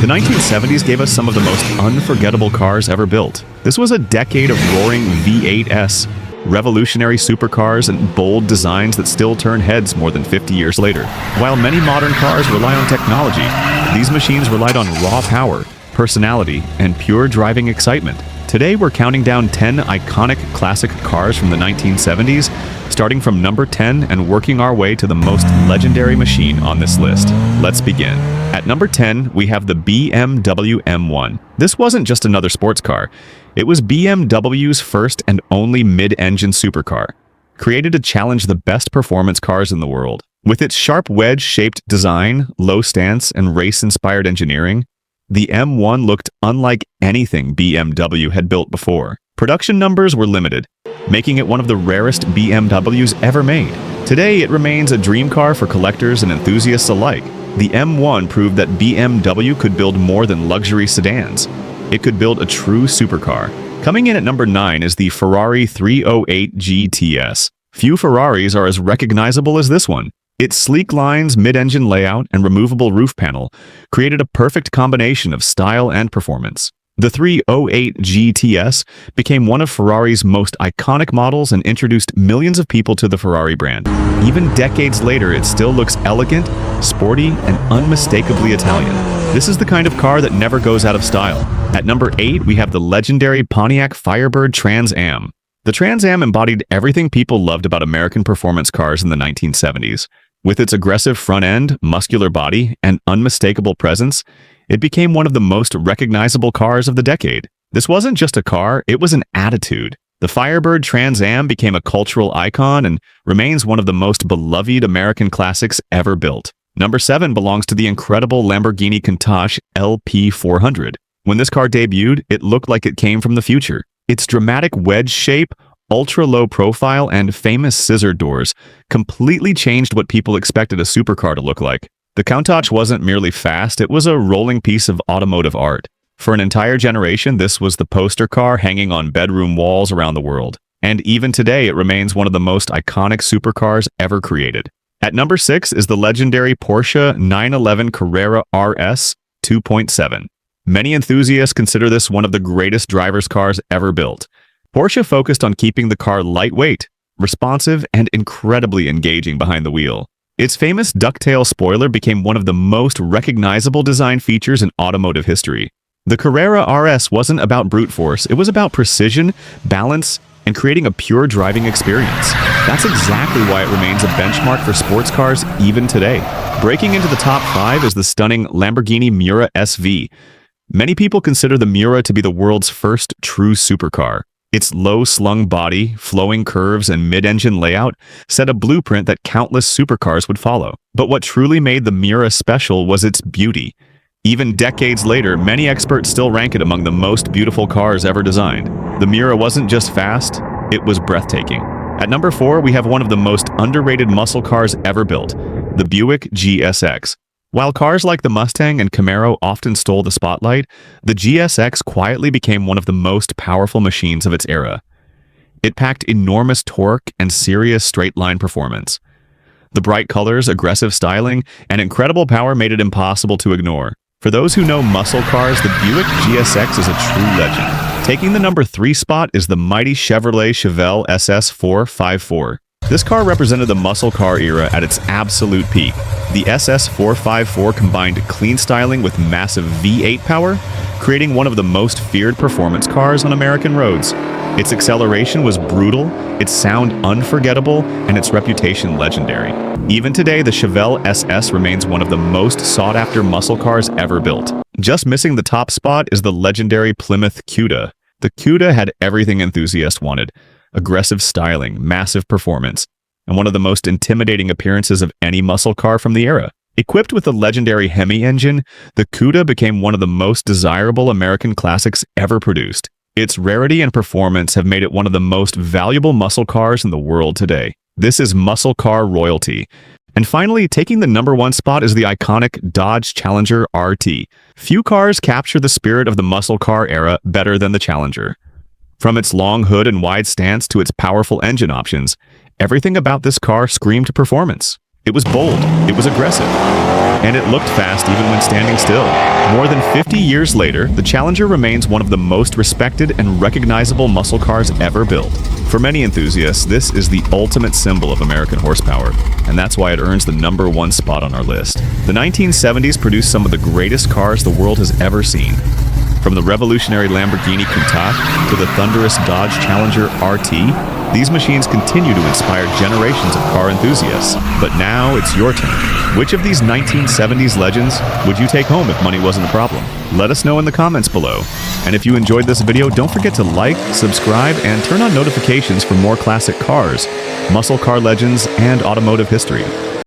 The 1970s gave us some of the most unforgettable cars ever built. This was a decade of roaring V8s, revolutionary supercars, and bold designs that still turn heads more than 50 years later. While many modern cars rely on technology, these machines relied on raw power, personality, and pure driving excitement. Today, we're counting down 10 iconic classic cars from the 1970s, starting from number 10 and working our way to the most legendary machine on this list. Let's begin. At number 10, we have the BMW M1. This wasn't just another sports car. It was BMW's first and only mid-engine supercar, created to challenge the best performance cars in the world. With its sharp wedge-shaped design, low stance, and race-inspired engineering, the M1 looked unlike anything BMW had built before. Production numbers were limited, making it one of the rarest BMWs ever made. Today, it remains a dream car for collectors and enthusiasts alike. The M1 proved that BMW could build more than luxury sedans. It could build a true supercar. Coming in at number 9 is the Ferrari 308 GTS. Few Ferraris are as recognizable as this one. Its sleek lines, mid-engine layout, and removable roof panel created a perfect combination of style and performance. The 308 GTS became one of Ferrari's most iconic models and introduced millions of people to the Ferrari brand. Even decades later, it still looks elegant, sporty, and unmistakably Italian. This is the kind of car that never goes out of style. At number 8, we have the legendary Pontiac Firebird Trans Am. The Trans Am embodied everything people loved about American performance cars in the 1970s. With its aggressive front end, muscular body, and unmistakable presence, it became one of the most recognizable cars of the decade. This wasn't just a car, it was an attitude. The Firebird Trans Am became a cultural icon and remains one of the most beloved American classics ever built. Number 7 belongs to the incredible Lamborghini Countach LP400. When this car debuted, it looked like it came from the future. Its dramatic wedge shape, ultra-low profile, and famous scissor doors completely changed what people expected a supercar to look like. The Countach wasn't merely fast, it was a rolling piece of automotive art. For an entire generation, this was the poster car hanging on bedroom walls around the world. And even today, it remains one of the most iconic supercars ever created. At number 6 is the legendary Porsche 911 Carrera RS 2.7. Many enthusiasts consider this one of the greatest driver's cars ever built. Porsche focused on keeping the car lightweight, responsive, and incredibly engaging behind the wheel. Its famous ducktail spoiler became one of the most recognizable design features in automotive history. The Carrera RS wasn't about brute force, it was about precision, balance, and creating a pure driving experience. That's exactly why it remains a benchmark for sports cars even today. Breaking into the top 5 is the stunning Lamborghini Miura SV. Many people consider the Miura to be the world's first true supercar. Its low-slung body, flowing curves, and mid-engine layout set a blueprint that countless supercars would follow. But what truly made the Miura special was its beauty. Even decades later, many experts still rank it among the most beautiful cars ever designed. The Miura wasn't just fast, it was breathtaking. At number 4, we have one of the most underrated muscle cars ever built, the Buick GSX. While cars like the Mustang and Camaro often stole the spotlight, the GSX quietly became one of the most powerful machines of its era. It packed enormous torque and serious straight-line performance. The bright colors, aggressive styling, and incredible power made it impossible to ignore. For those who know muscle cars, the Buick GSX is a true legend. Taking the number 3 spot is the mighty Chevrolet Chevelle SS 454. This car represented the muscle car era at its absolute peak. The SS 454 combined clean styling with massive V8 power, creating one of the most feared performance cars on American roads. Its acceleration was brutal, its sound unforgettable, and its reputation legendary. Even today, the Chevelle SS remains one of the most sought-after muscle cars ever built. Just missing the top spot is the legendary Plymouth Cuda. The Cuda had everything enthusiasts wanted: aggressive styling, massive performance, and one of the most intimidating appearances of any muscle car from the era. Equipped with the legendary Hemi engine, the Cuda became one of the most desirable American classics ever produced. Its rarity and performance have made it one of the most valuable muscle cars in the world today. This is muscle car royalty. And finally, taking the number 1 spot is the iconic Dodge Challenger RT. Few cars capture the spirit of the muscle car era better than the Challenger. From its long hood and wide stance to its powerful engine options, everything about this car screamed performance. It was bold, it was aggressive, and it looked fast even when standing still. More than 50 years later, the Challenger remains one of the most respected and recognizable muscle cars ever built. For many enthusiasts, this is the ultimate symbol of American horsepower, and that's why it earns the #1 spot on our list. The 1970s produced some of the greatest cars the world has ever seen. From the revolutionary Lamborghini Countach to the thunderous Dodge Challenger RT, these machines continue to inspire generations of car enthusiasts. But now it's your turn. Which of these 1970s legends would you take home if money wasn't a problem? Let us know in the comments below. And if you enjoyed this video, don't forget to like, subscribe, and turn on notifications for more classic cars, muscle car legends, and automotive history.